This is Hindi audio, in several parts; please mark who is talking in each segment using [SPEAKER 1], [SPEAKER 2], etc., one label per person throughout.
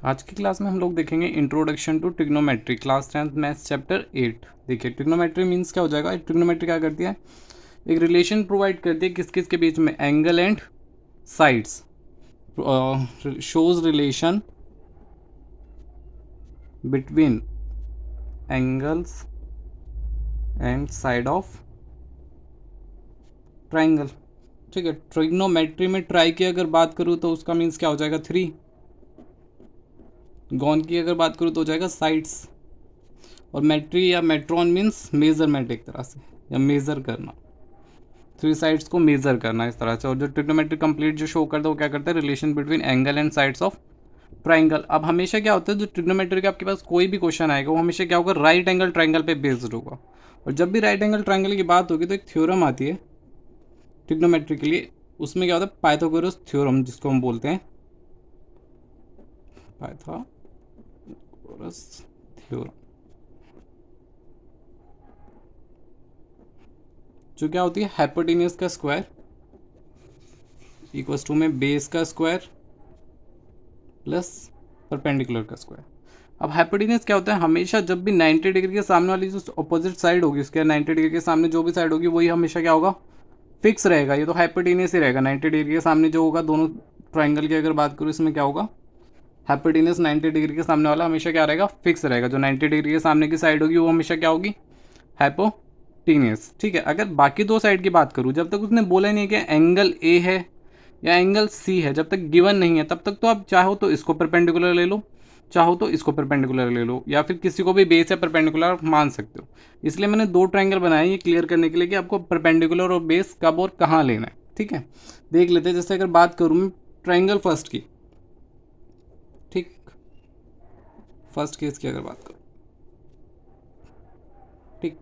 [SPEAKER 1] आज की क्लास में हम लोग देखेंगे introduction to trigonometry, class 10th maths chapter 8। देखिए ट्रिग्नोमेट्री मीन्स क्या हो जाएगा। ट्रिग्नोमेट्री क्या करती है, एक रिलेशन प्रोवाइड करती है किस किस के बीच में, angle and sides, shows relation between angles and side of triangle. ठीक है, ट्रिग्नोमेट्री में ट्राई की अगर बात करूँ तो उसका मीन्स क्या हो जाएगा 3, गॉन की अगर बात करूँ तो हो जाएगा साइड्स, और मेट्री या मेट्रॉन मीन्स मेजरमेंट एक तरह से, या मेज़र करना, 3 साइड्स को मेज़र करना इस तरह से। और जो ट्रिग्नोमेट्री कंप्लीट जो शो करता है वो क्या करता है, relation between angle and sides of triangle. अब हमेशा क्या होता है, जो ट्रिग्नोमेट्री का आपके पास कोई भी क्वेश्चन आएगा वो हमेशा क्या होगा, राइट एंगल ट्राइंगल पे बेस्ड होगा। और जब भी राइट एंगल ट्राइंगल की बात होगी तो एक थ्योरम आती है ट्रिग्नोमेट्री के लिए, उसमें क्या होता है, पाइथागोरस थ्योरम जिसको हम बोलते हैं, पाइथागोरस थ्योरम, जो क्या होती है, हाइपोटेन्यूस का स्क्वायर इक्वल्स टू में बेस का स्क्वायर प्लस परपेंडिकुलर का स्क्वायर। अब हाइपोटेन्यूस क्या होता है, हमेशा जब भी 90 डिग्री के सामने वाली जो अपोजिट साइड होगी उसके 90 डिग्री के सामने जो भी साइड होगी वही हमेशा क्या होगा, फिक्स रहेगा। ये तो हाइपोटेन्यूस ही रहेगा, 90 डिग्री के सामने जो होगा, दोनों ट्राइंगल की अगर बात करूँ इसमें क्या होगा, हाइपोटेन्यूस 90 डिग्री के सामने वाला हमेशा क्या रहेगा, फिक्स रहेगा। जो 90 डिग्री के सामने की साइड होगी वो हमेशा क्या होगी, हाइपोटेन्यूस। ठीक है, अगर बाकी दो साइड की बात करूँ, जब तक उसने बोला नहीं कि एंगल ए है या एंगल सी है, जब तक गिवन नहीं है तब तक तो आप चाहो तो इसको परपेंडिकुलर ले लो, चाहो तो इसको परपेंडिकुलर ले लो, या फिर किसी को भी बेस या परपेंडिकुलर मान सकते हो। इसलिए मैंने 2 ट्रायंगल बनाए ये क्लियर करने के लिए कि आपको परपेंडिकुलर और बेस कब और कहाँ लेना है। ठीक है, देख लेते हैं। जैसे अगर बात करूँ मैं ट्रायंगल फर्स्ट की, ठीक, फर्स्ट केस की अगर बात करूँ, ठीक,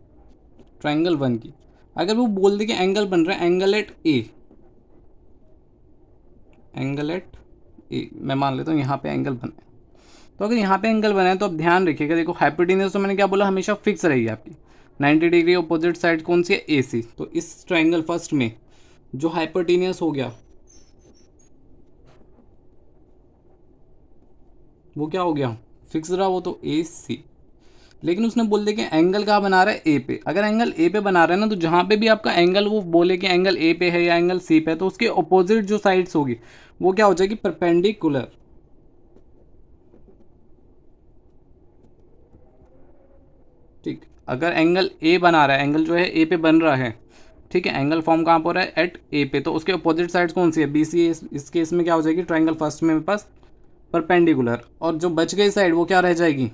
[SPEAKER 1] ट्रायंगल 1 की, अगर वो बोल दे कि एंगल बन रहा है एंगल एट ए, एंगल एट ए, मैं मान लेता हूँ यहाँ पे एंगल बना है। तो अगर यहाँ पे एंगल बना है तो अब ध्यान रखिएगा, देखो हाइपोटेन्यूस तो मैंने क्या बोला, हमेशा फिक्स रहेगी आपकी, 90 डिग्री अपोजिट साइड कौन सी है, ए सी। तो इस ट्राइंगल फर्स्ट में जो हाइपोटेन्यूस हो गया वो क्या हो गया, फिक्स रहा वो तो ए सी। लेकिन उसने बोल दिया कि एंगल कहाँ बना रहा है, ए पे। अगर एंगल ए पे बना रहा है ना, तो जहाँ पे भी आपका एंगल वो बोले कि एंगल ए पे है या एंगल सी पे है, तो उसके अपोजिट जो साइड्स होगी वो क्या हो जाएगी, परपेंडिकुलर। ठीक, अगर एंगल ए बना रहा है, एंगल जो है ए पे बन रहा है, ठीक है, एंगल फॉर्म कहाँ पर है, एट ए पे, तो उसके अपोजिट साइड्स कौन सी है, बी सी। इस केस में क्या हो जाएगी, ट्राइंगल फर्स्ट में मेरे पास परपेंडिकुलर, और जो बच गई साइड वो क्या रह जाएगी,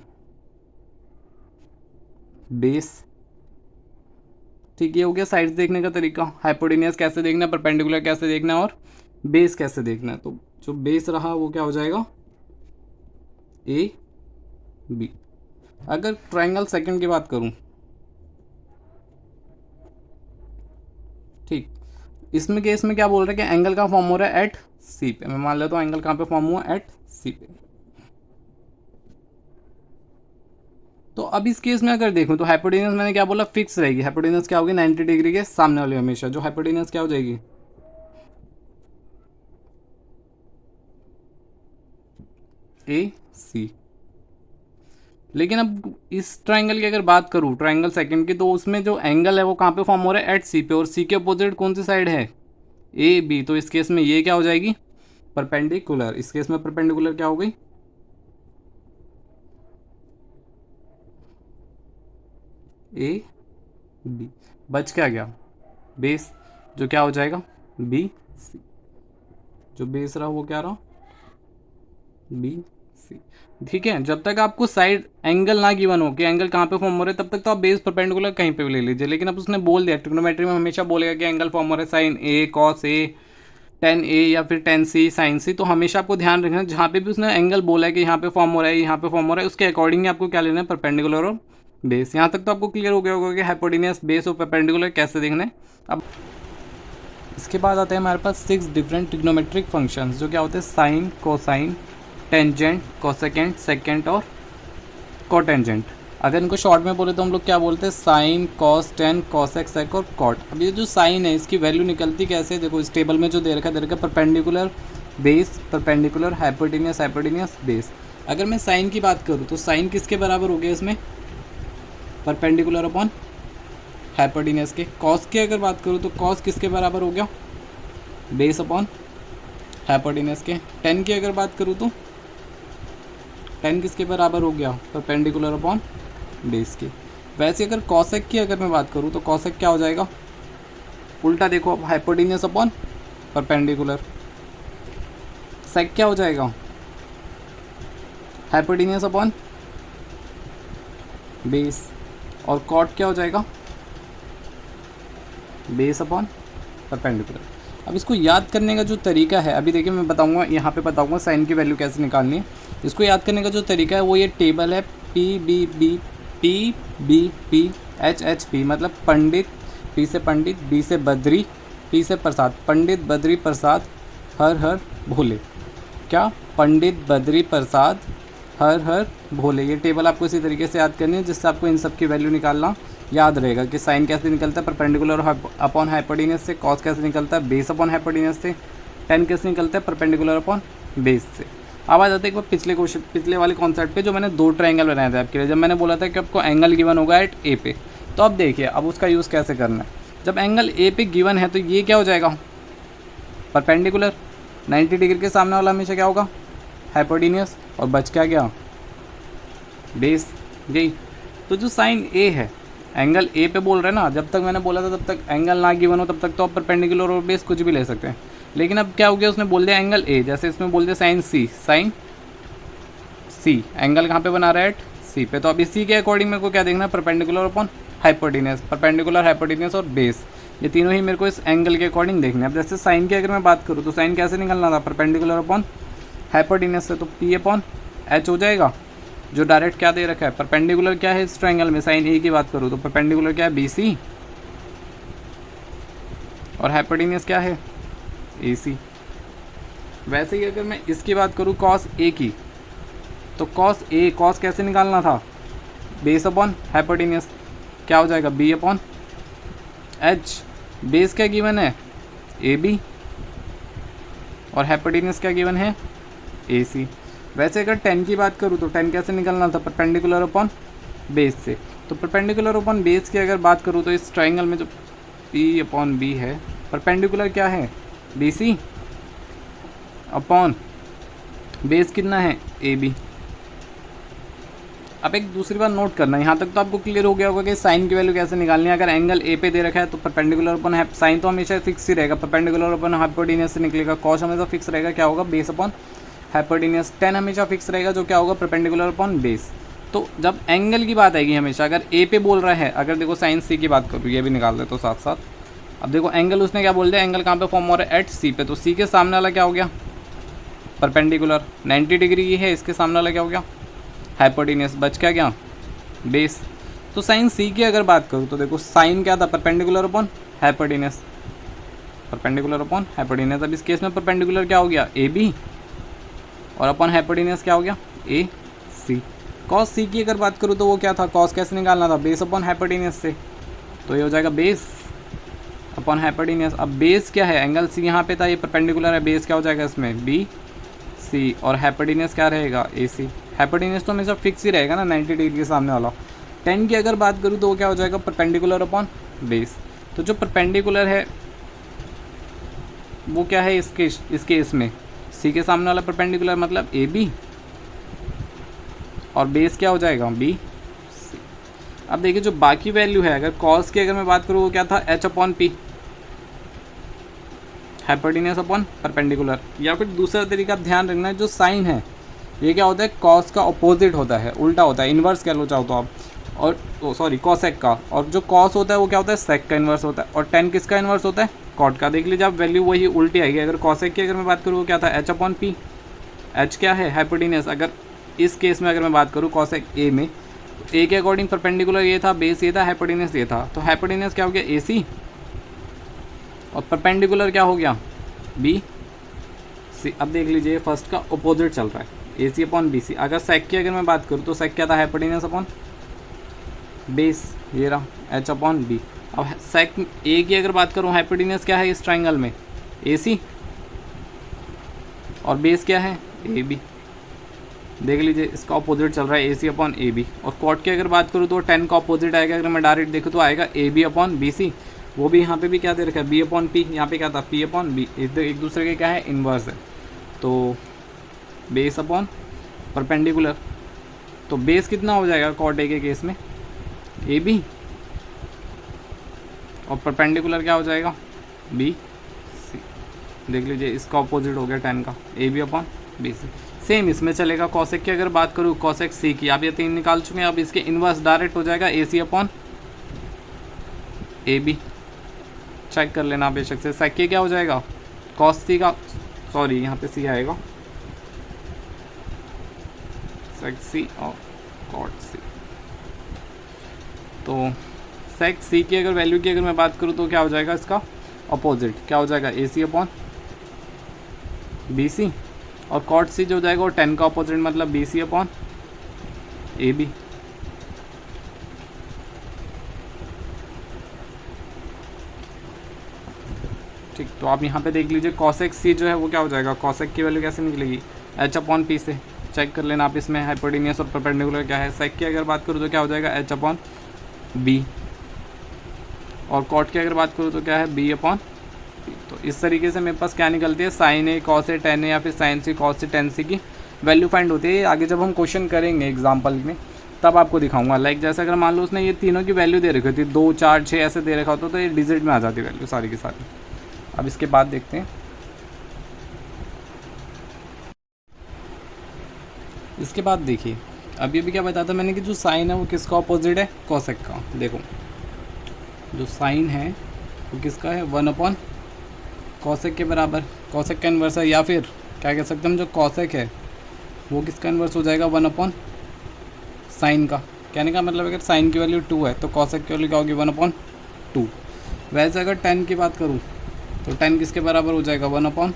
[SPEAKER 1] बेस। ठीक, ये हो गया साइड्स देखने का तरीका, हाइपोटेन्यूस कैसे देखना है, परपेंडिकुलर कैसे देखना है, और बेस कैसे देखना है। तो जो बेस रहा वो क्या हो जाएगा, ए बी। अगर ट्राइंगल सेकंड की बात करूं, ठीक, इसमें केस में क्या बोल रहे हैं कि एंगल का फॉर्म हो रहा है एट सी पे। मैं मान लेता हूँ एंगल कहाँ पे फॉर्म हुआ, एट सी पे। तो अब इस केस में अगर देखूं तो हाइपोटेन्यूस मैंने क्या बोला, फिक्स रहेगी। हाइपोटेन्यूस क्या होगी, 90 डिग्री के सामने वाली हमेशा, जो हाइपोटेन्यूस क्या हो जाएगी, ए सी। लेकिन अब इस ट्राइंगल की अगर बात करूँ, ट्राइंगल सेकंड की, तो उसमें जो एंगल है वो कहाँ पे फॉर्म हो रहा है, एट सी पे, और सी के अपोजिट कौन सी साइड है, ए बी। तो इस केस में ये क्या हो जाएगी, परपेंडिकुलर। इस केस में परपेंडिकुलर क्या हो गई, ए बी। बच क्या गया, बेस, जो क्या हो जाएगा, बी सी। जो बेस रहा वो क्या रहा, बी सी। ठीक है, जब तक आपको साइड एंगल ना गिवन हो कि एंगल कहाँ पे फॉर्म हो रहा है, तब तक तो आप बेस परपेंडिकुलर कहीं पे भी ले लीजिए। लेकिन अब उसने बोल दिया, ट्रिग्नोमेट्री में हमेशा बोलेगा कि एंगल फॉर्म हो रहा है sign A, cos A, ten ए या फिर टेन सी, साइन सी। तो हमेशा आपको ध्यान रखना, जहाँ पे भी उसने एंगल बोला है कि यहाँ पे फॉर्म हो रहा है, यहाँ पे फॉर्म हो रहा है, उसके अकॉर्डिंग आपको क्या लेना है, परपेंडिकुलर और बेस। यहाँ तक तो आपको क्लियर हो गया होगा कि हाइपोटेन्यूस, बेस और परपेंडिकुलर कैसे देखना है। अब इसके बाद आते हैं हमारे पास 6 डिफरेंट ट्रिग्नोमेट्रिक फंक्शंस, जो क्या होते हैं, sine, cosine, tangent, cosecant, secant और कोटेंजेंट। अगर इनको शॉर्ट में बोले तो हम लोग क्या बोलते हैं, साइन, कॉस, टेन, कॉसेक, सेक और कॉट। अब ये जो साइन है इसकी वैल्यू निकलती कैसे, देखो इस टेबल में जो दे रखा है, perpendicular base, perpendicular hypotenuse, hypotenuse base. अगर मैं साइन की बात करूँ तो साइन किसके बराबर हो गया इसमें, परपेंडिकुलर अपॉन हाइपोटेन्यूज के। कॉस की अगर बात करूँ तो कॉस किसके बराबर हो गया, बेस अपॉन हाइपोटेन्यूज के। टेन की अगर बात करूँ तो टेन किसके बराबर हो गया, परपेंडिकुलर अपॉन बेस के। वैसे अगर कॉसेक की अगर मैं बात करूँ तो कॉसेक क्या हो जाएगा, उल्टा देखो, हाइपोटेन्यूज अपॉन परपेंडिकुलर। सेक क्या हो जाएगा, हाइपोटेन्यूज अपॉन बेस। और कॉट क्या हो जाएगा, बेस अपॉन परपेंडिकुलर। अब इसको याद करने का जो तरीका है, अभी देखिए मैं बताऊंगा, यहाँ पे बताऊंगा साइन की वैल्यू कैसे निकालनी है। इसको याद करने का जो तरीका है वो ये टेबल है, P B B P B P H H P, मतलब पंडित, पी से पंडित, बी से बद्री, पी से प्रसाद, पंडित बद्री प्रसाद हर हर भोले। क्या, पंडित बद्री प्रसाद हर हर भोले। ये टेबल आपको इसी तरीके से याद करनी है जिससे आपको इन सब की वैल्यू निकालना याद रहेगा कि साइन कैसे निकलता है परपेंडिकुलर अपॉन हाइपोटेन्यूज से, कॉस कैसे निकलता है बेस अपॉन हाइपोटेन्यूज से, टेन कैसे निकलता है परपेंडिकुलर अपॉन बेस से। अब आ जाते हैं एक बार पिछले क्वेश्चन, पिछले वाले कॉन्सेप्ट पे जो मैंने दो ट्रायंगल बनाए थे आपके लिए, जब मैंने बोला था कि आपको एंगल गिवन होगा एट ए पे। तो अब देखिए अब उसका यूज़ कैसे करना है। जब एंगल ए पे गिवन है तो ये क्या हो जाएगा, परपेंडिकुलर, 90 डिग्री के सामने वाला हमेशा क्या होगा, हाइपोटेन्यूज, और बच क्या गया, बेस। यही तो जो साइन ए है, एंगल ए पे बोल रहे हैं ना, जब तक मैंने बोला था तब तक एंगल ना गिवन हो तब तक तो आप परपेंडिकुलर और बेस कुछ भी ले सकते हैं। लेकिन अब क्या हो गया, उसने बोल दिया एंगल ए, जैसे इसमें बोल दिया साइन सी, साइन सी, एंगल कहाँ पे बना रहा है, एट सी पे। तो अब इसी के अकॉर्डिंग मेरे को क्या देखना है, perpendicular upon hypotenuse, perpendicular hypotenuse और बेस, ये तीनों ही मेरे को इस एंगल के अकॉर्डिंग देखना है। अब जैसे साइन की अगर मैं बात करूँ तो साइन कैसे निकलना था, परपेंडिकुलर अपॉन हाइपोटेन्यूज से, तो पी अपॉन एच हो जाएगा, जो डायरेक्ट क्या दे रखा है, परपेंडिकुलर क्या है इस ट्रायंगल में, साइन ए की बात करूँ तो परपेंडिकुलर क्या है, बी सी, और हाइपोटेन्यूज क्या है, ए सी। वैसे ही अगर मैं इसकी बात करूँ कॉस ए की, तो कॉस ए, कॉस कैसे निकालना था, बेस अपॉन हाइपोटेन्यूज, क्या हो जाएगा, बी अपॉन एच। बेस क्या गिवन है, ए बी, और हाइपोटेन्यूज क्या गिवन है, ए सी। वैसे अगर 10 की बात करूँ तो 10 कैसे निकलना था, परपेंडिकुलर अपॉन बेस से। तो परपेंडिकुलर अपॉन बेस की अगर बात करूँ तो इस ट्रायंगल में जो पी अपॉन बी है, परपेंडिकुलर क्या है, बी सी, अपॉन बेस कितना है, ए बी। अब एक दूसरी बात नोट करना, यहाँ तक तो आपको क्लियर हो गया होगा कि साइन की वैल्यू कैसे निकालनी है। अगर एंगल ए पे दे रखा है तो परपेंडिकुलर अपॉन साइन तो हमेशा फिक्स ही रहेगा, परपेंडिकुलर अपॉन हाइपोटेन्यूज से निकलेगा, कॉस हमेशा फिक्स रहेगा, क्या होगा, बेस अपॉन हाइपोटेन्यूज। टेन हमेशा फिक्स रहेगा, जो क्या होगा, परपेंडिकुलर अपॉन बेस। तो जब एंगल की बात आएगी हमेशा, अगर ए पे बोल रहा है, अगर देखो साइन सी की बात करूँ, ये भी निकाल दे तो साथ साथ। अब देखो एंगल उसने क्या बोल दिया, एंगल कहाँ पे फॉर्म हो रहा है, एट सी पे, तो सी के सामने वाला क्या हो गया, परपेंडिकुलर, 90 डिग्री की है, इसके सामने वाला क्या हो गया, हाइपोटेन्यूज, बच क्या गया, बेस। तो साइन सी की अगर बात करूँ तो देखो साइन क्या था, perpendicular upon hypotenuse, perpendicular upon hypotenuse. अब इस केस में परपेंडिकुलर क्या हो गया, ए बी, और अपॉन हाइपोटेन्यूज क्या हो गया, ए सी। कॉस सी की अगर बात करूँ तो वो क्या था, कॉस कैसे निकालना था, बेस अपॉन हाइपोटेन्यूज से, तो ये हो जाएगा बेस अपॉन हाइपोटेन्यूज। अब बेस क्या है, एंगल सी यहाँ पे था, ये परपेंडिकुलर है, बेस क्या हो जाएगा इसमें, बी सी, और हाइपोटेन्यूज क्या रहेगा, ए सी। हाइपोटेन्यूज तो हमेशा फिक्स ही रहेगा ना, 90 डिग्री के सामने वाला। 10 की अगर बात करूँ तो वो क्या हो जाएगा, परपेंडिकुलर अपॉन बेस। तो जो परपेंडिकुलर है वो क्या है इसके इसमें, सी के सामने वाला परपेंडिकुलर मतलब ए बी, और बेस क्या हो जाएगा, बी सी। अब देखिए जो बाकी वैल्यू है, अगर कॉस की अगर मैं बात करूँ वो क्या था, H upon P, hypotenuse upon perpendicular. या फिर दूसरा तरीका आप ध्यान रखना है, जो साइन है ये क्या होता है, कॉस का अपोजिट होता है, उल्टा होता है, इन्वर्स कह लो चाहो तो आप, और सॉरी कॉसेक का। और जो कॉस होता है वो क्या होता है, सेक का इन्वर्स होता है। और 10 किसका इन्वर्स होता है, कॉट का। देख लीजिए आप वैल्यू वही उल्टी आएगी। अगर कॉसेक की अगर मैं बात करूँ वो क्या था, एच अपॉन पी, एच क्या है, हाइपोटेन्यूज। अगर इस केस में अगर मैं बात करूँ कॉसेक ए में, तो ए के अकॉर्डिंग परपेंडिकुलर ये था, बेस ये था, हाइपोटेन्यूज ये था। तो हाइपोटेन्यूज क्या हो गया, ए सी, और परपेंडिकुलर क्या हो गया, बी सी। अब देख लीजिए फर्स्ट का अपोजिट चल रहा है, ए सी अपॉन बी सी। अगर सेक की अगर मैं बात करूँ तो सेक क्या था, हाइपोटेन्यूज अपॉन बेस, ये रहा एच अपॉन बी। अब सेक ए की अगर बात करूँ, हाइपोटेन्यूज क्या है इस ट्राइंगल में, ए सी, और बेस क्या है, ए बी। देख लीजिए इसका अपोजिट चल रहा है ए सी अपॉन ए बी। और कॉट की अगर बात करूँ तो 10 का अपोजिट आएगा, अगर मैं डायरेक्ट देखूँ तो आएगा A B upon B C. वो भी यहाँ पे भी क्या दे रखा है, बी अपॉन पी, यहाँ पे क्या था पी अपॉन बी, एक दूसरे के क्या है इन्वर्स है। तो बेस अपॉन परपेंडिकुलर, तो बेस कितना हो जाएगा कॉट ए के केस में ए बी, और परपेंडिकुलर क्या हो जाएगा बी सी। देख लीजिए इसका अपोजिट हो गया 10 का A B upon B C. Same इसमें चलेगा कॉसेक की अगर बात करूँ, कॉसेक सी की आप ये 3 निकाल चुके हैं, अब इसके इनवर्स डायरेक्ट हो जाएगा ए सी अपॉन ए बी। चेक कर लेना बेशक से। सेक के क्या हो जाएगा कॉस सी का, सॉरी यहाँ पे सी आएगा, सेक सी और कॉट सी। तो सेक सी की अगर वैल्यू की अगर मैं बात करूँ तो क्या हो जाएगा इसका अपोजिट, क्या हो जाएगा ए सी अपॉन बी सी। और कॉट सी जो हो जाएगा वो 10 का अपोजिट मतलब B C upon A B. ठीक, तो आप यहाँ पे देख लीजिए कॉसेक सी जो है वो क्या हो जाएगा, कॉसेक की वैल्यू कैसे निकलेगी एच अपॉन पी से। चेक कर लेना आप इसमें हाइपोटेनियस और परपेंडिकुलर क्या है। सेक की अगर बात करूँ तो क्या हो जाएगा एच अपॉन बी, और कॉट की अगर बात करूँ तो क्या है बी अपॉन पी। तो इस तरीके से मेरे पास क्या निकलती है sign A cos A ten ए या फिर साइन सी कॉस सी टेन सी की वैल्यू फाइंड होती है। आगे जब हम क्वेश्चन करेंगे एग्जाम्पल में तब आपको दिखाऊंगा। लाइक जैसे अगर मान लो उसने ये तीनों की वैल्यू दे रखी होती 2 4 6 ऐसे दे रखा होता तो ये डिजिट में आ जाती वैल्यू सारी की सारी। अब इसके बाद देखते हैं, इसके बाद देखिए अभी भी क्या बताया था मैंने कि जो साइन है वो किसका अपोजिट है कॉसेक का। देखो जो साइन है वो किसका है 1 अपॉन कॉसेक के बराबर, कॉसेक का इन्वर्स है, या फिर क्या कह सकते हैं हम जो कॉसेक है वो किसका इन्वर्स हो जाएगा 1 अपॉन साइन का। कहने का मतलब अगर साइन की वैल्यू 2 है तो कॉसेक की वैल्यू क्या होगी 1 अपॉन 2। वैसे अगर 10 की बात करूँ तो 10 किसके बराबर हो जाएगा 1 अपॉन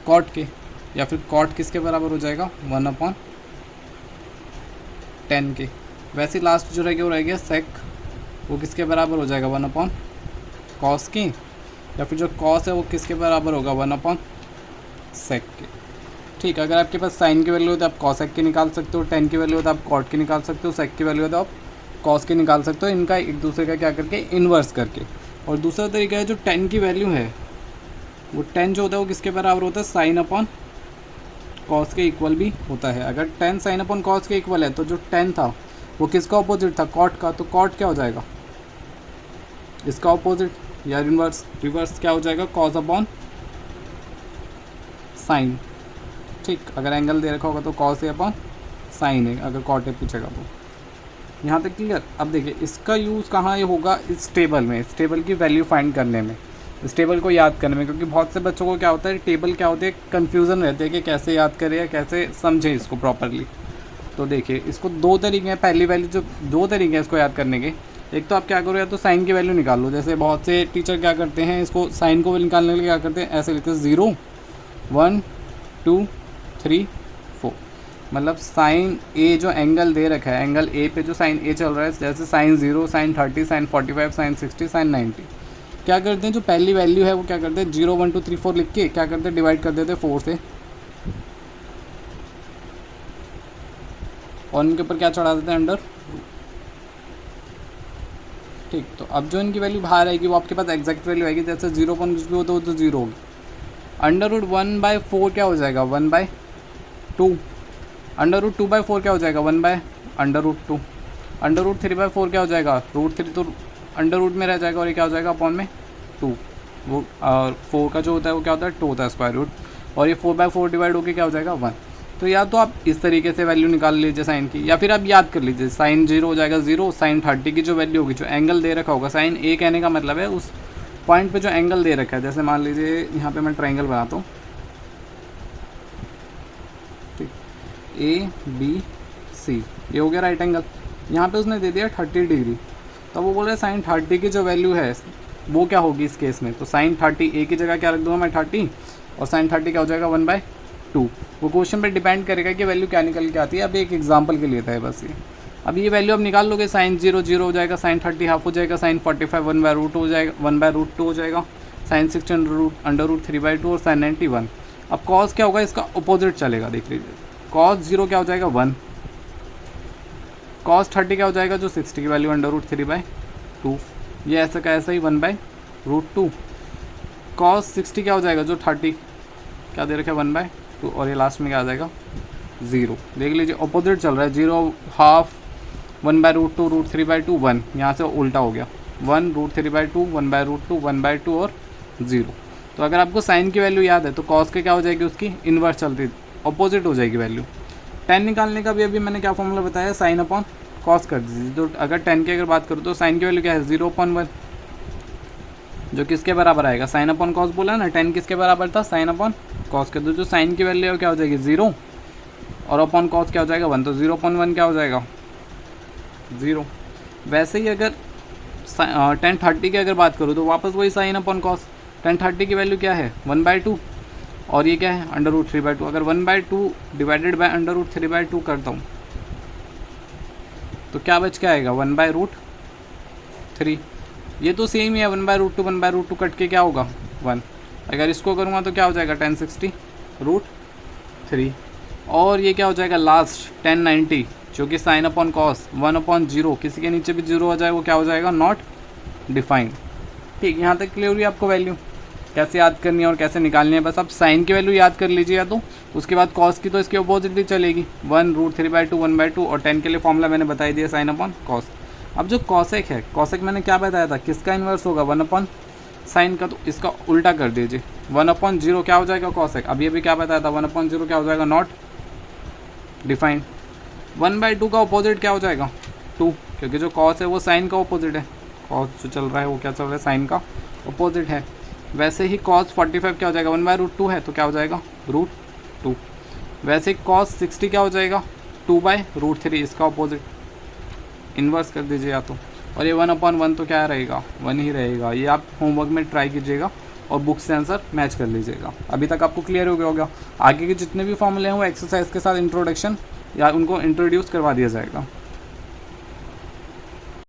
[SPEAKER 1] कॉट के, या फिर कॉट किसके बराबर हो जाएगा 1 अपॉन 10 के। वैसे लास्ट जो रहेगा वो रहेगा सेक, वो किसके बराबर हो जाएगा 1 अपॉन कॉस की, या फिर जो कॉस है वो किसके बराबर होगा 1 अपॉन सेक के। ठीक, अगर आपके पास साइन की वैल्यू हो तो आप कॉसेक की निकाल सकते हो, 10 की वैल्यू हो तो आप कॉट की निकाल सकते हो, सेक की वैल्यू हो तो आप कॉस की निकाल सकते हो, इनका एक दूसरे का क्या करके इन्वर्स करके। और दूसरा तरीका है जो 10 की वैल्यू है वो 10 जो होता है वो किसके बराबर होता है साइन अपॉन कॉस के इक्वल भी होता है। अगर 10 साइन अपॉन कॉस के इक्वल है तो जो 10 था वो किसका अपोजिट था कॉट का, तो कॉट क्या हो जाएगा इसका अपोजिट या रिवर्स, रिवर्स क्या हो जाएगा कॉस अपॉन साइन। ठीक, अगर एंगल दे रखा होगा तो कॉस ए अपॉन साइन है, अगर कॉट ए पूछेगा तो। यहाँ तक क्लियर। अब देखिए इसका यूज़ कहाँ ये होगा इस टेबल में, इस टेबल की वैल्यू फाइंड करने में, इस टेबल को याद करने में, क्योंकि बहुत से बच्चों को क्या होता है टेबल क्या होते हैं कन्फ्यूज़न रहते हैं कि कैसे याद करें या कैसे समझें इसको प्रॉपरली। तो देखिए इसको 2 तरीके हैं, पहली वैल्यू जो 2 तरीके हैं इसको याद करने के। एक तो आप क्या करो या तो साइन की वैल्यू निकाल लो, जैसे बहुत से टीचर क्या करते हैं इसको साइन को निकालने के लिए क्या करते हैं ऐसे लिखते हैं 0 1 2 3 4, मतलब साइन ए जो एंगल दे रखा है एंगल ए पे जो साइन ए चल रहा है जैसे sine 0 sine 30 sine 45 sine 60 sine 90, क्या करते हैं जो पहली वैल्यू है वो क्या करते हैं 0 1 2 3 4 लिख के क्या करते हैं डिवाइड कर देते हैं 4 से, और इनके ऊपर क्या चढ़ा देते हैं अंडर। ठीक, तो अब जो इनकी वैल्यू बाहर आएगी वो आपके पास एग्जैक्ट वैल्यू आएगी, जैसे 0 1 कुछ भी हो तो 0 होगी। अंडर रूट 1/4 क्या हो जाएगा 1/2, अंडर रूट 2/4 क्या हो जाएगा 1/√2, अंडर रूट 3/4 क्या हो जाएगा √3, तो अंडर रूट में रह जाएगा और ये क्या हो जाएगा अपॉन में 2। वो और 4 का जो होता है वो क्या होता है 2 होता है स्क्वायर रूट, और ये 4/4 डिवाइड होकर क्या हो जाएगा 1। तो या तो आप इस तरीके से वैल्यू निकाल लीजिए साइन की, या फिर आप याद कर लीजिए साइन 0 हो जाएगा 0, साइन 30 की जो वैल्यू होगी जो एंगल दे रखा होगा, साइन ए कहने का मतलब है उस पॉइंट पे जो एंगल दे रखा है, जैसे मान लीजिए यहाँ पे मैं ट्रायंगल बनाता हूँ, ठीक ABC, ये हो गया राइट एंगल, यहाँ पे उसने दे दिया 30 डिग्री, तो वो बोल रहे हैं साइन 30 की जो वैल्यू है वो क्या होगी इस केस में, तो साइन 30 ए की जगह क्या रख दूँगा मैं 30, और साइन 30 क्या हो जाएगा 1/2। वो क्वेश्चन पे डिपेंड करेगा कि वैल्यू क्या निकल के आती है। अब एक एग्जांपल के लिए था है बस ये। अब ये वैल्यू आप निकाल लोगे, साइन 0 0 हो जाएगा, साइन 30 हाफ हो जाएगा, साइन 45 1/√2 हो जाएगा, 1/√2 हो जाएगा, साइन 60 अंडर रूट 3/2 और साइन 90 1। अब कॉस क्या होगा इसका अपोजिट चलेगा, देख लीजिए कॉस 0 क्या हो जाएगा 1, कॉस 30 क्या हो जाएगा जो 60 की वैल्यू √3/2, ये ऐसा का ऐसा ही 1/√2, कॉस 60 क्या हो जाएगा जो 30 क्या दे रखा है 1/2, और ये लास्ट में क्या आ जाएगा 0। देख लीजिए अपोजिट चल रहा है, 0 हाफ 1/√2 √3/2 1, यहाँ से उल्टा हो गया 1 √3/2 1/√2 1/2 और 0। तो अगर आपको साइन की वैल्यू याद है तो कॉस के क्या हो जाएगी उसकी इन्वर्स चलती अपोजिट हो जाएगी वैल्यू। टेन निकालने का भी अभी मैंने क्या फॉर्मूला बताया, साइन अपॉन कॉस कर दीजिए। तो अगर टेन की अगर बात करूँ तो साइन की वैल्यू क्या है 0/1, जो किसके बराबर आएगा, साइन अपॉन कॉस बोला ना, टेन किसके बराबर था साइन अपॉन कॉस के। तो जो साइन की वैल्यू है क्या हो जाएगी 0 और अपॉन कॉस क्या हो जाएगा 1, तो 0/1 क्या हो जाएगा 0। वैसे ही अगर tan 30 की अगर बात करूँ तो वापस वही साइन अपॉन कॉस, tan 30 की वैल्यू क्या है 1/2 और ये क्या है √3/2। अगर 1/2 डिवाइडेड बाय √3/2 करता हूँ तो क्या बच के आएगा 1/√3। ये तो सेम ही है 1/√2 1/√2 कट के क्या होगा 1। अगर इसको करूँगा तो क्या हो जाएगा tan 60√3, और ये क्या हो जाएगा लास्ट tan 90 जो कि साइन अपॉन कॉस 1/0, किसी के नीचे भी 0 हो जाए वो क्या हो जाएगा नॉट डिफाइंड। ठीक, यहाँ तक क्लियर हुई आपको वैल्यू कैसे याद करनी है और कैसे निकालनी है। बस आप साइन की वैल्यू याद कर लीजिए या तो उसके बाद कॉस की तो इसके अपोजिट भी चलेगी 1 √3/2 1/2, और 10 के लिए फॉर्मूला मैंने बताई दिया साइन अपॉन कॉस। अब जो कॉसेक है, कॉसेक मैंने क्या बताया था किसका इन्वर्स होगा 1/sin का, तो इसका उल्टा कर दीजिए 1/0 क्या हो जाएगा कॉसेक। अब ये भी क्या बताया था 1/0 क्या हो जाएगा नॉट डिफाइंड। 1/2 का अपोजिट क्या हो जाएगा 2, क्योंकि जो कॉस है वो साइन का अपोजिट है, कॉस जो चल रहा है वो क्या चल रहा है साइन का अपोजिट है। वैसे ही cos 45 क्या हो जाएगा 1/√2 है तो क्या हो जाएगा √2। वैसे ही cos 60 क्या हो जाएगा 2/√3, इसका अपोजिट इन्वर्स कर दीजिए या तो, और ये 1/1 तो क्या रहेगा 1 ही रहेगा। ये आप होमवर्क में ट्राई कीजिएगा और बुक से आंसर मैच कर लीजिएगा। अभी तक आपको क्लियर हो गया होगा। आगे के जितने भी फॉर्मूले हैं वो एक्सरसाइज के साथ इंट्रोडक्शन या उनको इंट्रोड्यूस करवा दिया जाएगा।